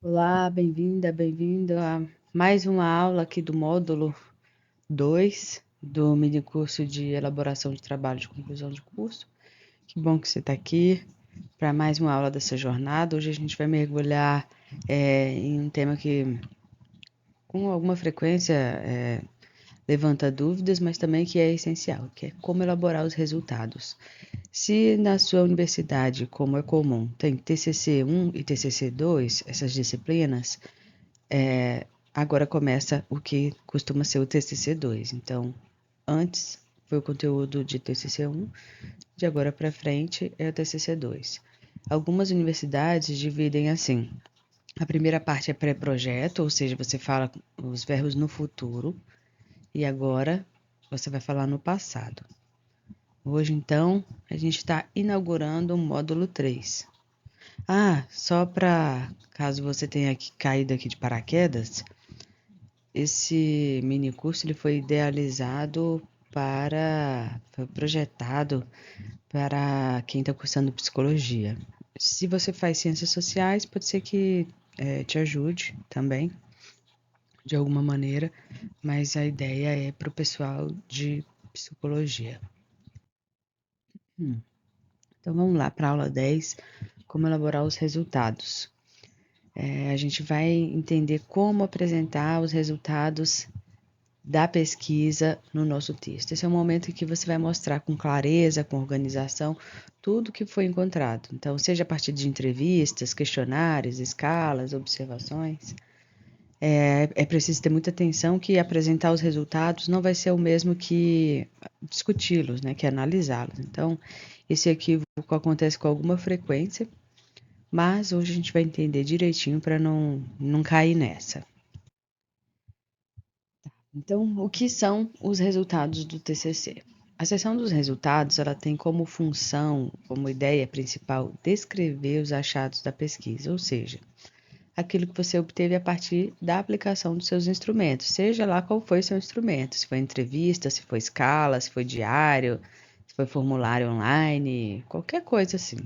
Olá, bem-vinda, bem-vindo a mais uma aula aqui do módulo 2 do mini curso de elaboração de trabalho de conclusão de curso. Que bom que você está aqui para mais uma aula dessa jornada. Hoje a gente vai mergulhar em um tema que com alguma frequência levanta dúvidas, mas também que é essencial, que é como elaborar os resultados. Se na sua universidade, como é comum, tem TCC 1 e TCC 2, essas disciplinas, agora começa o que costuma ser o TCC 2. Então, antes foi o conteúdo de TCC 1, de agora para frente é o TCC 2. Algumas universidades dividem assim: a primeira parte é pré-projeto, ou seja, você fala os verbos no futuro, e agora você vai falar no passado. Hoje, então, a gente está inaugurando o módulo 3. Só para caso você tenha caído aqui de paraquedas, esse mini curso ele foi foi projetado para quem está cursando psicologia. Se você faz ciências sociais, pode ser que te ajude também, de alguma maneira, mas a ideia é para o pessoal de psicologia. Então vamos lá para a aula 10, como elaborar os resultados. A gente vai entender como apresentar os resultados da pesquisa no nosso texto. Esse é o momento em que você vai mostrar com clareza, com organização, tudo que foi encontrado. Então, seja a partir de entrevistas, questionários, escalas, observações. É preciso ter muita atenção que apresentar os resultados não vai ser o mesmo que discuti-los, né, que analisá-los. Então, esse equívoco acontece com alguma frequência, mas hoje a gente vai entender direitinho para não cair nessa. Então, o que são os resultados do TCC? A seção dos resultados, ela tem como função, como ideia principal, descrever os achados da pesquisa, ou seja, aquilo que você obteve a partir da aplicação dos seus instrumentos, seja lá qual foi o seu instrumento, se foi entrevista, se foi escala, se foi diário, se foi formulário online, qualquer coisa assim.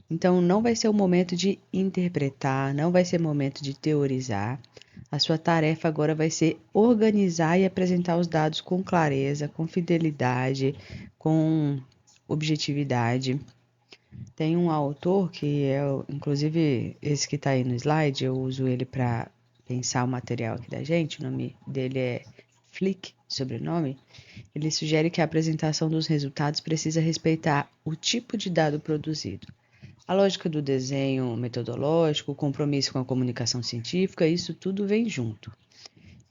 Então, não vai ser o momento de interpretar, não vai ser momento de teorizar. A sua tarefa agora vai ser organizar e apresentar os dados com clareza, com fidelidade, com objetividade. Tem um autor que é, inclusive, esse que está aí no slide, eu uso ele para pensar o material aqui da gente. O nome dele é Flick, sobrenome. Ele sugere que a apresentação dos resultados precisa respeitar o tipo de dado produzido, a lógica do desenho metodológico, o compromisso com a comunicação científica, isso tudo vem junto.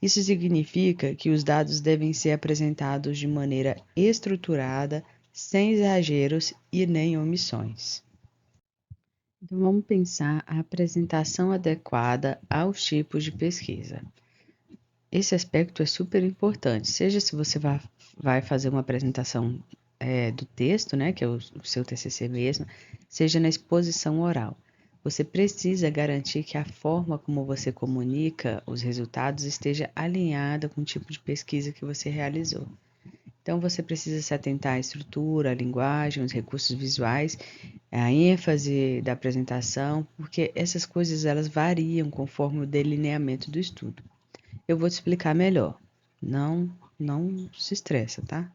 Isso significa que os dados devem ser apresentados de maneira estruturada, sem exageros e nem omissões. Então, vamos pensar a apresentação adequada aos tipos de pesquisa. Esse aspecto é super importante, seja se você vai fazer uma apresentação do texto, né, que é o seu TCC mesmo, seja na exposição oral. Você precisa garantir que a forma como você comunica os resultados esteja alinhada com o tipo de pesquisa que você realizou. Então, você precisa se atentar à estrutura, à linguagem, aos recursos visuais, à ênfase da apresentação, porque essas coisas elas variam conforme o delineamento do estudo. Eu vou te explicar melhor. Não se estressa, tá?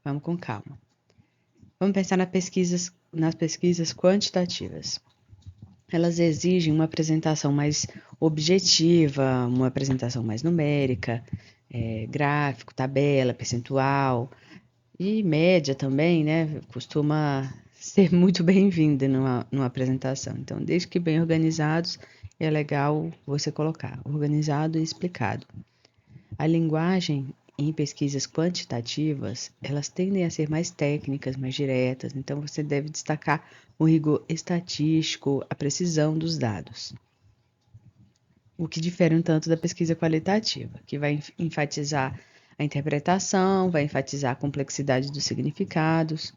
Vamos com calma. Vamos pensar nas pesquisas quantitativas. Elas exigem uma apresentação mais objetiva, uma apresentação mais numérica, gráfico, tabela, percentual e média também, né? Costuma ser muito bem-vinda numa apresentação. Então, desde que bem organizados, é legal você colocar organizado e explicado. A linguagem em pesquisas quantitativas, elas tendem a ser mais técnicas, mais diretas, então você deve destacar o rigor estatístico, a precisão dos dados. O que difere um tanto da pesquisa qualitativa, que vai enfatizar a interpretação, vai enfatizar a complexidade dos significados.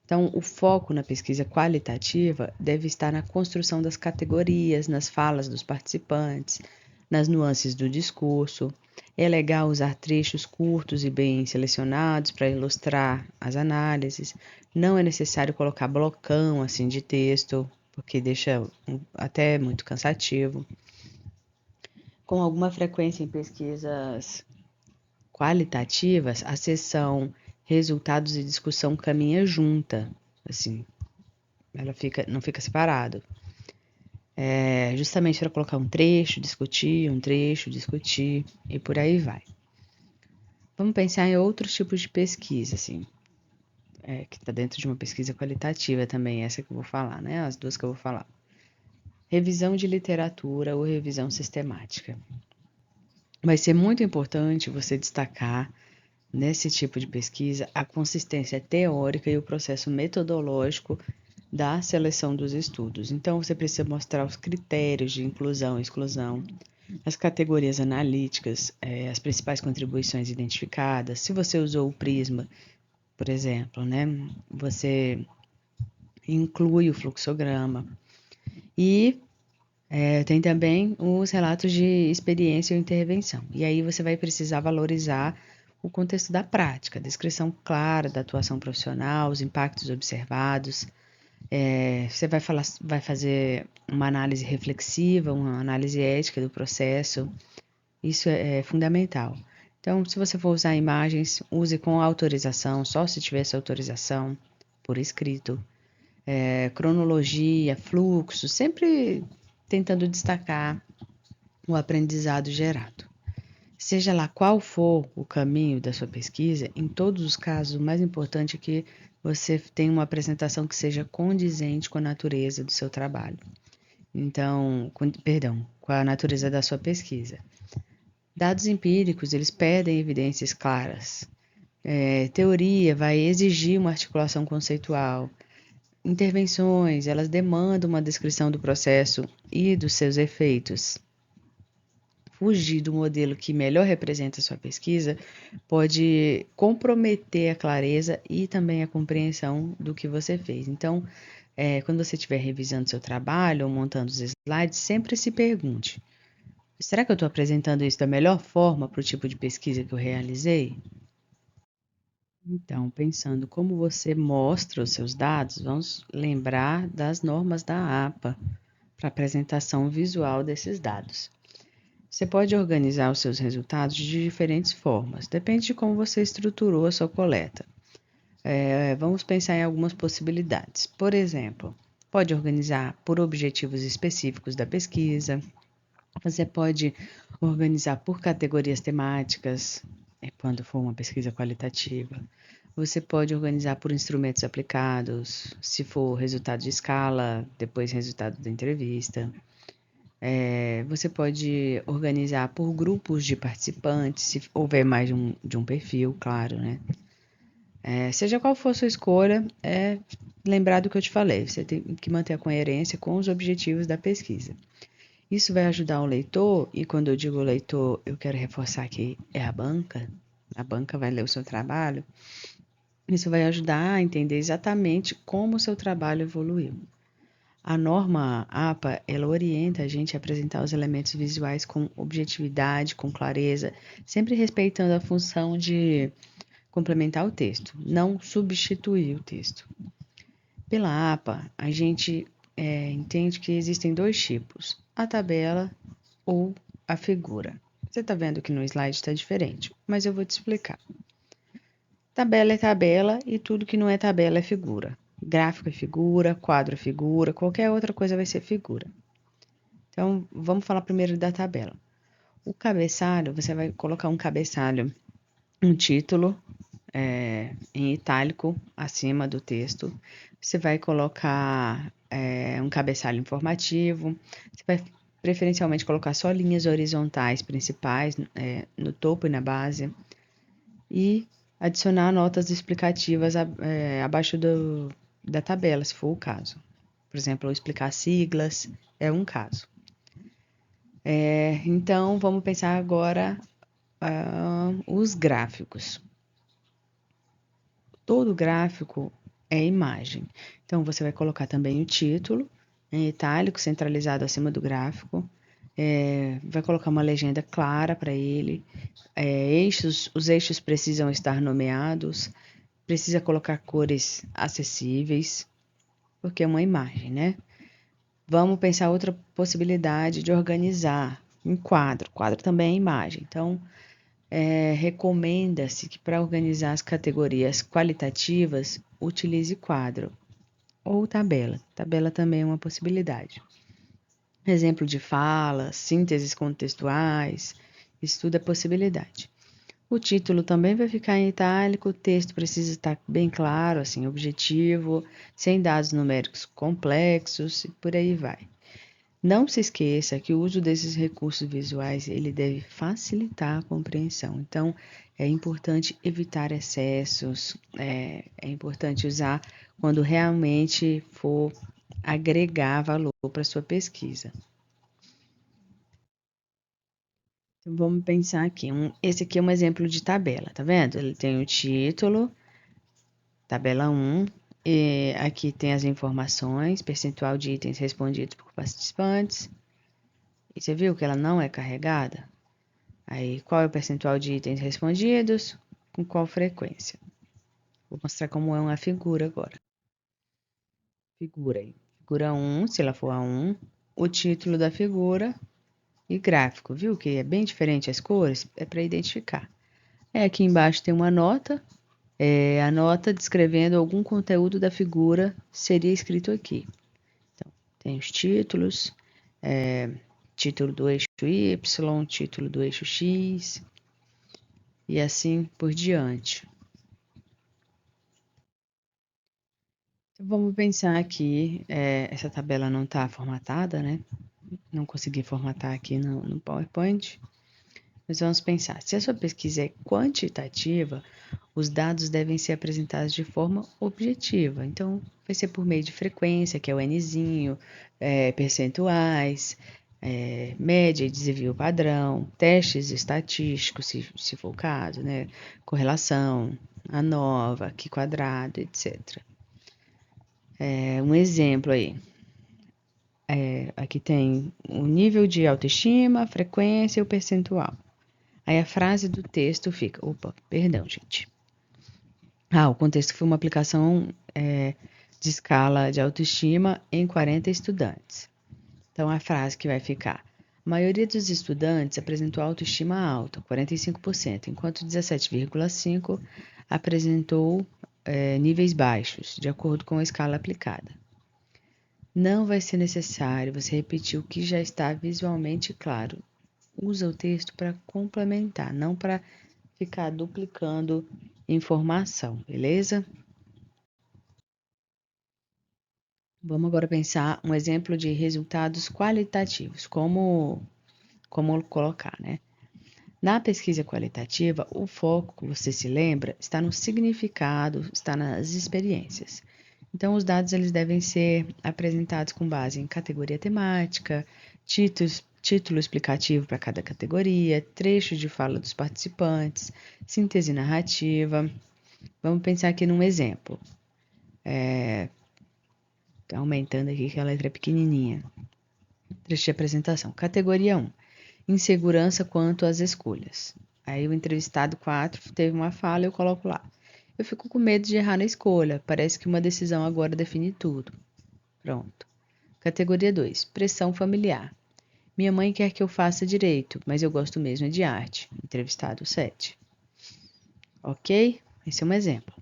Então, o foco na pesquisa qualitativa deve estar na construção das categorias, nas falas dos participantes, nas nuances do discurso. É legal usar trechos curtos e bem selecionados para ilustrar as análises. Não é necessário colocar blocão assim de texto, porque deixa até muito cansativo. Com alguma frequência em pesquisas qualitativas, a seção resultados e discussão caminha junta, assim, não fica separado. Justamente para colocar um trecho, discutir e por aí vai. Vamos pensar em outros tipos de pesquisa, assim, que está dentro de uma pesquisa qualitativa também, essa que eu vou falar, né? As duas que eu vou falar. Revisão de literatura ou revisão sistemática. Vai ser muito importante você destacar, nesse tipo de pesquisa, a consistência teórica e o processo metodológico da seleção dos estudos. Então, você precisa mostrar os critérios de inclusão e exclusão, as categorias analíticas, as principais contribuições identificadas. Se você usou o Prisma, por exemplo, né, você inclui o fluxograma. E tem também os relatos de experiência ou intervenção. E aí você vai precisar valorizar o contexto da prática, a descrição clara da atuação profissional, os impactos observados. Você vai fazer uma análise reflexiva, uma análise ética do processo. Isso é fundamental. Então, se você for usar imagens, use com autorização, só se tiver essa autorização por escrito. Cronologia, fluxo, sempre tentando destacar o aprendizado gerado. Seja lá qual for o caminho da sua pesquisa, em todos os casos, o mais importante é que você tenha uma apresentação que seja condizente com a natureza do seu trabalho. Então, com a natureza da sua pesquisa. Dados empíricos, eles pedem evidências claras. Teoria vai exigir uma articulação conceitual. Intervenções, elas demandam uma descrição do processo e dos seus efeitos. Fugir do modelo que melhor representa a sua pesquisa pode comprometer a clareza e também a compreensão do que você fez. Então, quando você estiver revisando seu trabalho ou montando os slides, sempre se pergunte: será que eu estou apresentando isso da melhor forma para o tipo de pesquisa que eu realizei? Então, pensando como você mostra os seus dados, vamos lembrar das normas da APA para apresentação visual desses dados. Você pode organizar os seus resultados de diferentes formas, depende de como você estruturou a sua coleta. Vamos pensar em algumas possibilidades. Por exemplo, pode organizar por objetivos específicos da pesquisa, você pode organizar por categorias temáticas, quando for uma pesquisa qualitativa. Você pode organizar por instrumentos aplicados, se for resultado de escala, depois resultado da entrevista. Você pode organizar por grupos de participantes, se houver mais de um perfil, claro, né? Seja qual for a sua escolha, lembrar do que eu te falei, você tem que manter a coerência com os objetivos da pesquisa. Isso vai ajudar o leitor, e quando eu digo leitor, eu quero reforçar que é a banca vai ler o seu trabalho, isso vai ajudar a entender exatamente como o seu trabalho evoluiu. A norma APA, ela orienta a gente a apresentar os elementos visuais com objetividade, com clareza, sempre respeitando a função de complementar o texto, não substituir o texto. Pela APA, a gente entende que existem dois tipos, a tabela ou a figura. Você está vendo que no slide está diferente, mas eu vou te explicar. Tabela é tabela e tudo que não é tabela é figura. Gráfico é figura, quadro é figura, qualquer outra coisa vai ser figura. Então, vamos falar primeiro da tabela. O cabeçalho, você vai colocar um cabeçalho, um título em itálico acima do texto. Você vai colocar um cabeçalho informativo. Você vai preferencialmente colocar só linhas horizontais principais no topo e na base. E adicionar notas explicativas abaixo da tabela, se for o caso. Por exemplo, explicar siglas é um caso. Então, vamos pensar agora os gráficos. Todo gráfico é imagem. Então, você vai colocar também o título em itálico, centralizado acima do gráfico. Vai colocar uma legenda clara para ele. Os eixos precisam estar nomeados. Precisa colocar cores acessíveis, porque é uma imagem, né? Vamos pensar outra possibilidade de organizar em quadro. Quadro também é imagem. Então, recomenda-se que para organizar as categorias qualitativas, utilize quadro ou tabela. Tabela também é uma possibilidade. Exemplo de fala, sínteses contextuais, isso tudo é possibilidade. O título também vai ficar em itálico, o texto precisa estar bem claro, assim, objetivo, sem dados numéricos complexos e por aí vai. Não se esqueça que o uso desses recursos visuais ele deve facilitar a compreensão. Então, é importante evitar excessos, é importante usar quando realmente for agregar valor para a sua pesquisa. Então, vamos pensar aqui. Esse aqui é um exemplo de tabela, tá vendo? Ele tem o título, tabela 1, e aqui tem as informações, percentual de itens respondidos por participantes. E você viu que ela não é carregada? Aí, qual é o percentual de itens respondidos? Com qual frequência? Vou mostrar como é uma figura agora. Figura aí. Figura 1, se ela for a 1, o título da figura e gráfico, viu? Que é bem diferente as cores, é para identificar. Aqui embaixo tem uma nota, a nota descrevendo algum conteúdo da figura seria escrito aqui. Então, tem os títulos, título do eixo Y, título do eixo X, e assim por diante. Então, vamos pensar aqui, essa tabela não está formatada, né? Não consegui formatar aqui no PowerPoint. Mas vamos pensar, se a sua pesquisa é quantitativa, os dados devem ser apresentados de forma objetiva. Então, vai ser por meio de frequência, que é o Nzinho, percentuais, média e desvio padrão, testes estatísticos, se for o caso, né? Correlação, ANOVA, Q quadrado, etc. Um exemplo aí. Aqui tem o nível de autoestima, a frequência e o percentual. Aí a frase do texto fica... Opa, perdão, gente. O contexto foi uma aplicação de escala de autoestima em 40 estudantes. Então, a frase que vai ficar: a maioria dos estudantes apresentou autoestima alta, 45%, enquanto 17,5% apresentou níveis baixos, de acordo com a escala aplicada. Não vai ser necessário você repetir o que já está visualmente claro. Usa o texto para complementar, não para ficar duplicando informação, beleza? Vamos agora pensar um exemplo de resultados qualitativos, como colocar, né? Na pesquisa qualitativa, o foco, você se lembra, está no significado, está nas experiências. Então, os dados eles devem ser apresentados com base em categoria temática, título explicativo para cada categoria, trecho de fala dos participantes, síntese narrativa. Vamos pensar aqui num exemplo. Tá aumentando aqui que a letra é pequenininha. Trecho de apresentação. Categoria 1. Insegurança quanto às escolhas. Aí o entrevistado 4 teve uma fala, eu coloco lá. Eu fico com medo de errar na escolha. Parece que uma decisão agora define tudo. Pronto. Categoria 2. Pressão familiar. Minha mãe quer que eu faça direito, mas eu gosto mesmo de arte. Entrevistado 7. Ok? Esse é um exemplo.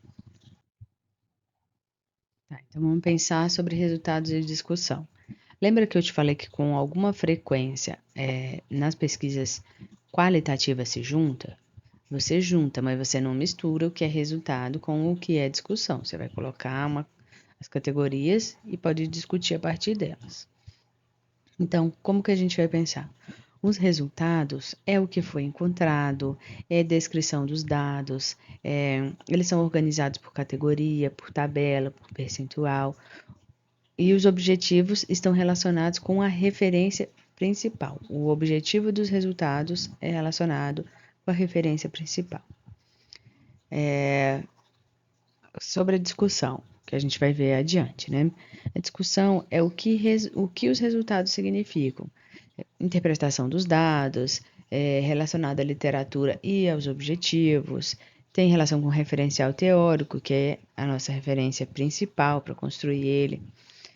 Tá, então vamos pensar sobre resultados de discussão. Lembra que eu te falei que com alguma frequência nas pesquisas qualitativas se junta? Você junta, mas você não mistura o que é resultado com o que é discussão. Você vai colocar as categorias e pode discutir a partir delas. Então, como que a gente vai pensar? Os resultados é o que foi encontrado, é descrição dos dados, eles são organizados por categoria, por tabela, por percentual, e os objetivos estão relacionados com a referência principal. O objetivo dos resultados é relacionado com a referência principal. Sobre a discussão, que a gente vai ver adiante, né? A discussão é o que os resultados significam. Interpretação dos dados, relacionada à literatura e aos objetivos, tem relação com o referencial teórico, que é a nossa referência principal para construir ele.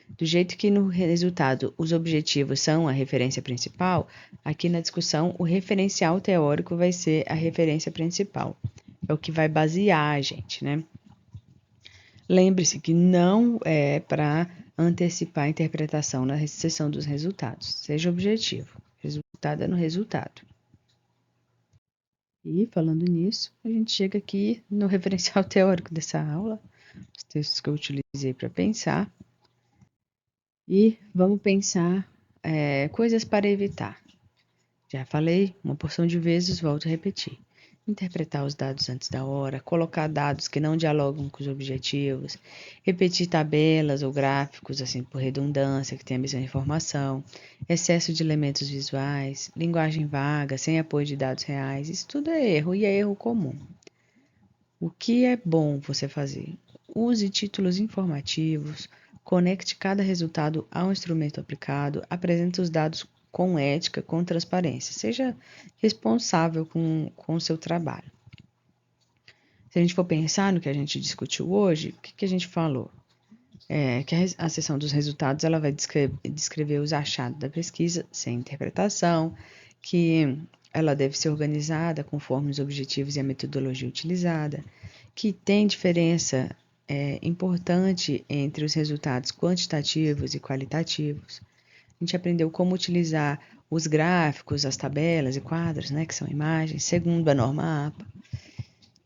Do jeito que no resultado os objetivos são a referência principal, aqui na discussão o referencial teórico vai ser a referência principal. É o que vai basear a gente, né? Lembre-se que não é para antecipar a interpretação na seção dos resultados. Seja objetivo. Resultado é no resultado. E, falando nisso, a gente chega aqui no referencial teórico dessa aula, os textos que eu utilizei para pensar. E vamos pensar coisas para evitar. Já falei uma porção de vezes, volto a repetir. Interpretar os dados antes da hora, colocar dados que não dialogam com os objetivos, repetir tabelas ou gráficos, assim, por redundância, que tem a mesma informação, excesso de elementos visuais, linguagem vaga, sem apoio de dados reais, isso tudo é erro e é erro comum. O que é bom você fazer? Use títulos informativos, conecte cada resultado ao instrumento aplicado, apresente os dados com ética, com transparência. Seja responsável com o seu trabalho. Se a gente for pensar no que a gente discutiu hoje, o que a gente falou? Que a seção dos resultados ela vai descrever os achados da pesquisa sem interpretação, que ela deve ser organizada conforme os objetivos e a metodologia utilizada, que tem diferença importante entre os resultados quantitativos e qualitativos. A gente aprendeu como utilizar os gráficos, as tabelas e quadros, né, que são imagens, segundo a norma APA.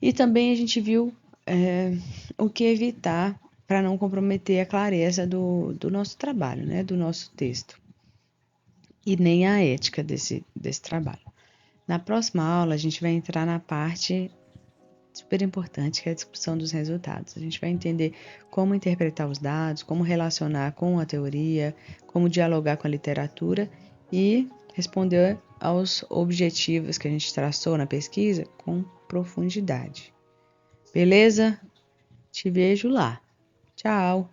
E também a gente viu o que evitar para não comprometer a clareza do nosso trabalho, né, do nosso texto. E nem a ética desse trabalho. Na próxima aula, a gente vai entrar na parte super importante, que é a discussão dos resultados. A gente vai entender como interpretar os dados, como relacionar com a teoria, como dialogar com a literatura e responder aos objetivos que a gente traçou na pesquisa com profundidade. Beleza? Te vejo lá. Tchau!